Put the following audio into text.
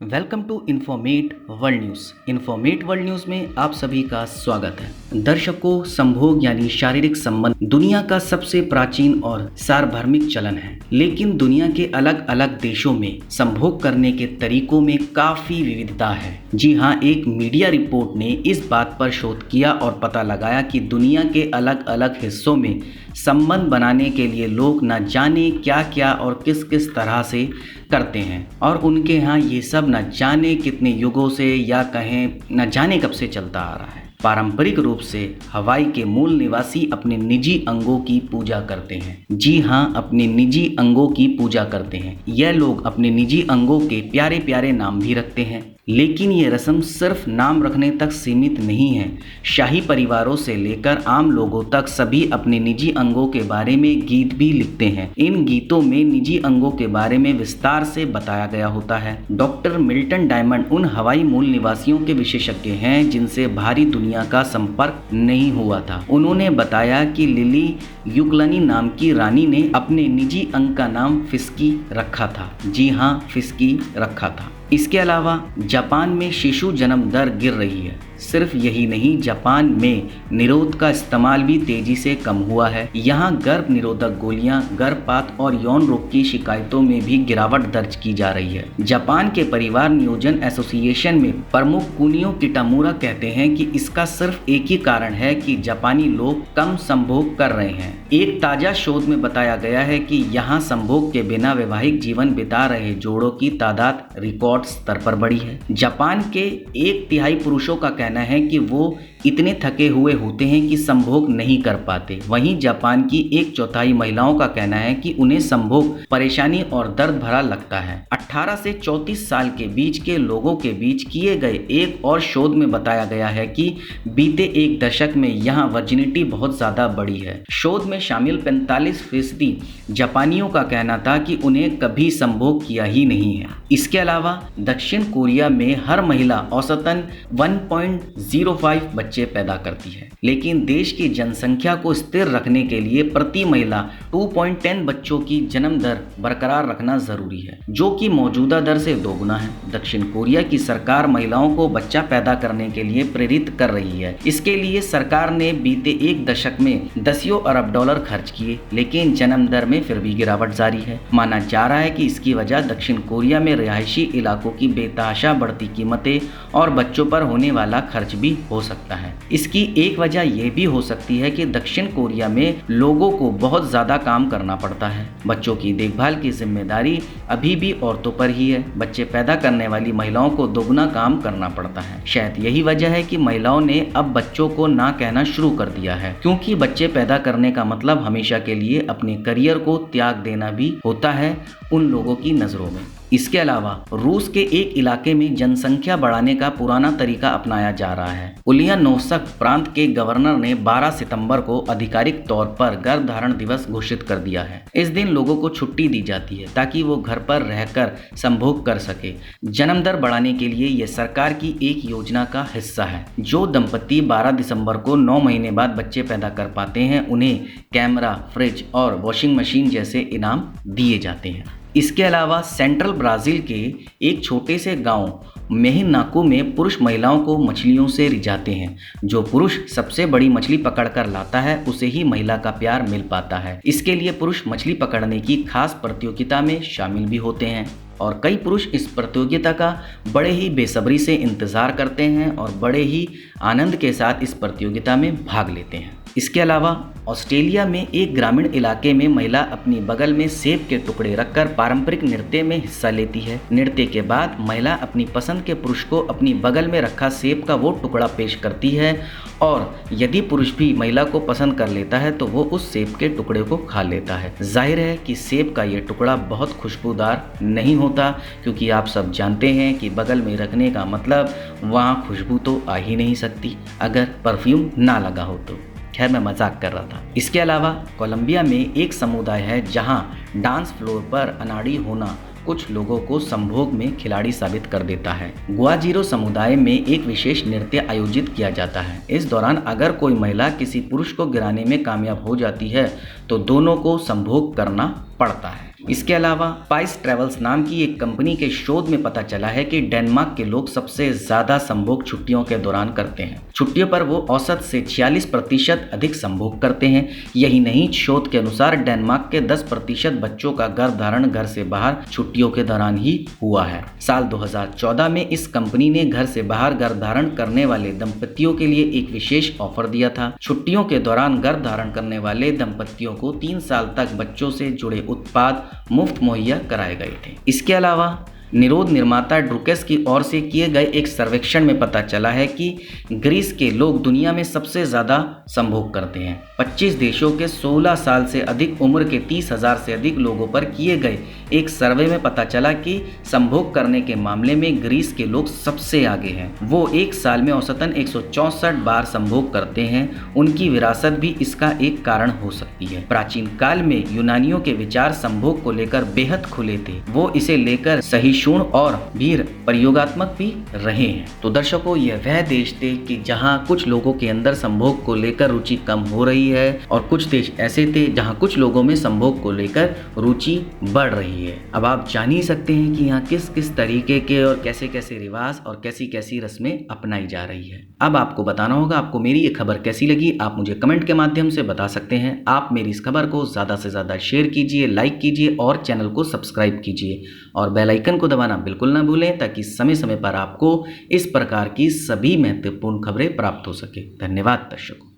Welcome to Informate world news. Informate world news में आप सभी का स्वागत है। दर्शकों, संभोग यानी शारीरिक संबंध दुनिया का सबसे प्राचीन और सार्वभौमिक चलन है, लेकिन दुनिया के अलग अलग देशों में संभोग करने के तरीकों में काफी विविधता है। जी हाँ, एक मीडिया रिपोर्ट ने इस बात पर शोध किया और पता लगाया कि दुनिया के अलग अलग हिस्सों में संबंध बनाने के लिए लोग न जाने क्या क्या और किस किस तरह से करते हैं, और उनके यहाँ ये सब न जाने कितने युगों से या कहें न जाने कब से चलता आ रहा है। पारंपरिक रूप से हवाई के मूल निवासी अपने निजी अंगों की पूजा करते हैं। जी हाँ, अपने निजी अंगों की पूजा करते हैं। यह लोग अपने निजी अंगों के प्यारे प्यारे नाम भी रखते हैं, लेकिन ये रस्म सिर्फ नाम रखने तक सीमित नहीं है। शाही परिवारों से लेकर आम लोगों तक सभी अपने निजी अंगों के बारे में गीत भी लिखते हैं। इन गीतों में निजी अंगों के बारे में विस्तार से बताया गया होता है। डॉक्टर मिल्टन डायमंड उन हवाई मूल निवासियों के विशेषज्ञ हैं जिनसे बाहरी दुनिया का संपर्क नहीं हुआ था। उन्होंने बताया कि लिली युगलनी नाम की रानी ने अपने निजी अंग का नाम फिस्की रखा था। जी हाँ, फिस्की रखा था। इसके अलावा जापान में शिशु जन्म दर गिर रही है। सिर्फ यही नहीं, जापान में निरोध का इस्तेमाल भी तेजी से कम हुआ है। यहाँ गर्भ निरोधक गोलियां, गर्भपात और यौन रोग की शिकायतों में भी गिरावट दर्ज की जा रही है। जापान के परिवार नियोजन एसोसिएशन में प्रमुख कुनियो किटामुरा कहते हैं कि इसका सिर्फ एक ही कारण है कि जापानी लोग कम संभोग कर रहे हैं। एक ताजा शोध में बताया गया है कि यहाँ संभोग के बिना वैवाहिक जीवन बिता रहे जोड़ों की तादाद रिकॉर्ड स्तर पर बढ़ी है। जापान के 1/3 पुरुषों का कहना है कि वो इतने थके हुए होते हैं कि संभोग नहीं कर पाते। वहीं जापान की 1/4 महिलाओं का कहना है कि उन्हें संभोग परेशानी और दर्द भरा लगता है। 18 से 34 साल के बीच के लोगों के बीच किए गए एक और शोध में बताया गया है कि बीते एक दशक में यहाँ वर्जिनिटी बहुत ज्यादा बढ़ी है। शोध में शामिल 45% जापानियों का कहना था कि उन्हें कभी संभोग किया ही नहीं है। इसके अलावा दक्षिण कोरिया में हर महिला औसतन 1.05 बच्चे पैदा करती है, लेकिन देश की जनसंख्या को स्थिर रखने के लिए प्रति महिला 2.10 बच्चों की जन्म दर बरकरार रखना जरूरी है, जो कि मौजूदा दर से दोगुना है। दक्षिण कोरिया की सरकार महिलाओं को बच्चा पैदा करने के लिए प्रेरित कर रही है। इसके लिए सरकार ने बीते एक दशक में दसियों अरब डॉलर खर्च किए, लेकिन जन्म दर में फिर भी गिरावट जारी है। माना जा रहा है कि इसकी वजह दक्षिण कोरिया में रिहायशी इलाकों की बेतहाशा बढ़ती कीमतें और बच्चों पर होने वाला खर्च भी हो सकता है। इसकी एक वजह यह भी हो सकती है कि दक्षिण कोरिया में लोगों को बहुत ज्यादा काम करना पड़ता है। बच्चों की देखभाल की जिम्मेदारी अभी भी औरतों पर ही है। बच्चे पैदा करने वाली महिलाओं को दोगुना काम करना पड़ता है। शायद यही वजह है कि महिलाओं ने अब बच्चों को ना कहना शुरू कर दिया है, क्योंकि बच्चे पैदा करने का मतलब हमेशा के लिए अपने करियर को त्याग देना भी होता है उन लोगों की नजरों में। इसके अलावा रूस के एक इलाके में जनसंख्या बढ़ाने का पुराना तरीका अपनाया जा रहा है। उलियानोव्स्क प्रांत के गवर्नर ने 12 सितंबर को आधिकारिक तौर पर गर्भधारण दिवस घोषित कर दिया है। इस दिन लोगों को छुट्टी दी जाती है ताकि वो घर पर रहकर संभोग कर सके। जन्म दर बढ़ाने के लिए यह सरकार की एक योजना का हिस्सा है। जो दंपति 12 दिसंबर को 9 महीने बाद बच्चे पैदा कर पाते हैं, उन्हें कैमरा, फ्रिज और वॉशिंग मशीन जैसे इनाम दिए जाते हैं। इसके अलावा सेंट्रल ब्राजील के एक छोटे से गांव मेहिनाको में पुरुष महिलाओं को मछलियों से रिझाते हैं। जो पुरुष सबसे बड़ी मछली पकड़कर लाता है, उसे ही महिला का प्यार मिल पाता है। इसके लिए पुरुष मछली पकड़ने की खास प्रतियोगिता में शामिल भी होते हैं, और कई पुरुष इस प्रतियोगिता का बड़े ही बेसब्री से इंतजार करते हैं और बड़े ही आनंद के साथ इस प्रतियोगिता में भाग लेते हैं। इसके अलावा ऑस्ट्रेलिया में एक ग्रामीण इलाके में महिला अपनी बगल में सेब के टुकड़े रखकर पारंपरिक नृत्य में हिस्सा लेती है। नृत्य के बाद महिला अपनी पसंद के पुरुष को अपनी बगल में रखा सेब का वो टुकड़ा पेश करती है, और यदि पुरुष भी महिला को पसंद कर लेता है तो वो उस सेब के टुकड़े को खा लेता है। जाहिर है कि सेब का ये टुकड़ा बहुत खुशबूदार नहीं होता, क्योंकि आप सब जानते हैं कि बगल में रखने का मतलब वहाँ खुशबू तो आ ही नहीं सकती अगर परफ्यूम ना लगा हो तो। खैर, मैं मजाक कर रहा था। इसके अलावा कोलंबिया में एक समुदाय है जहां डांस फ्लोर पर अनाड़ी होना कुछ लोगों को संभोग में खिलाड़ी साबित कर देता है। गुआजीरो समुदाय में एक विशेष नृत्य आयोजित किया जाता है। इस दौरान अगर कोई महिला किसी पुरुष को गिराने में कामयाब हो जाती है तो दोनों को संभोग करना पड़ता है। इसके अलावा स्पाइस ट्रेवल्स नाम की एक कंपनी के शोध में पता चला है कि डेनमार्क के लोग सबसे ज्यादा संभोग छुट्टियों के दौरान करते हैं। छुट्टियों पर वो औसत से 46% अधिक संभोग करते हैं। यही नहीं, शोध के अनुसार डेनमार्क के 10% बच्चों का गर्भधारण घर से बाहर छुट्टियों के दौरान ही हुआ है। साल 2014 में इस कंपनी ने घर से बाहर गर्भधारण करने वाले दंपतियों के लिए एक विशेष ऑफर दिया था। छुट्टियों के दौरान गर्भधारण करने वाले दंपतियों को 3 साल तक बच्चों से जुड़े उत्पाद मुफ्त मुहैया कराए गए थे। इसके अलावा निरोध निर्माता ड्रूकेस की ओर से किए गए एक सर्वेक्षण में पता चला है कि ग्रीस के लोग दुनिया में सबसे ज्यादा संभोग करते हैं। 25 देशों के 16 साल से अधिक उम्र के 30,000 से अधिक लोगों पर किए गए एक सर्वे में पता चला कि संभोग करने के मामले में ग्रीस के लोग सबसे आगे हैं। वो एक साल में औसतन 164 बार संभोग करते हैं। उनकी विरासत भी इसका एक कारण हो सकती है। प्राचीन काल में यूनानियों के विचार संभोग को लेकर बेहद खुले थे। वो इसे लेकर सहिष्णु और भी प्रयोगात्मक भी रहे हैं। तो दर्शकों, यह वह देश थे कि जहां कुछ लोगों के अंदर संभोग को लेकर रुचि कम हो रही है और कुछ देश ऐसे थे जहां कुछ लोगों में संभोग को लेकर रुचि बढ़ रही है। अब आप जान ही सकते हैं कि यहाँ किस किस तरीके के और कैसे कैसे रिवाज और कैसी कैसी रस्में अपनाई जा रही है। अब आपको बताना होगा आपको मेरी ये खबर कैसी लगी। आप मुझे कमेंट के माध्यम से बता सकते हैं। आप मेरी इस खबर को ज्यादा से ज्यादा शेयर कीजिए, लाइक कीजिए और चैनल को सब्सक्राइब कीजिए और बेल आइकन को दबाना बिल्कुल ना भूलें ताकि समय समय पर आपको इस प्रकार की सभी महत्वपूर्ण खबरें प्राप्त हो सके। धन्यवाद दर्शकों।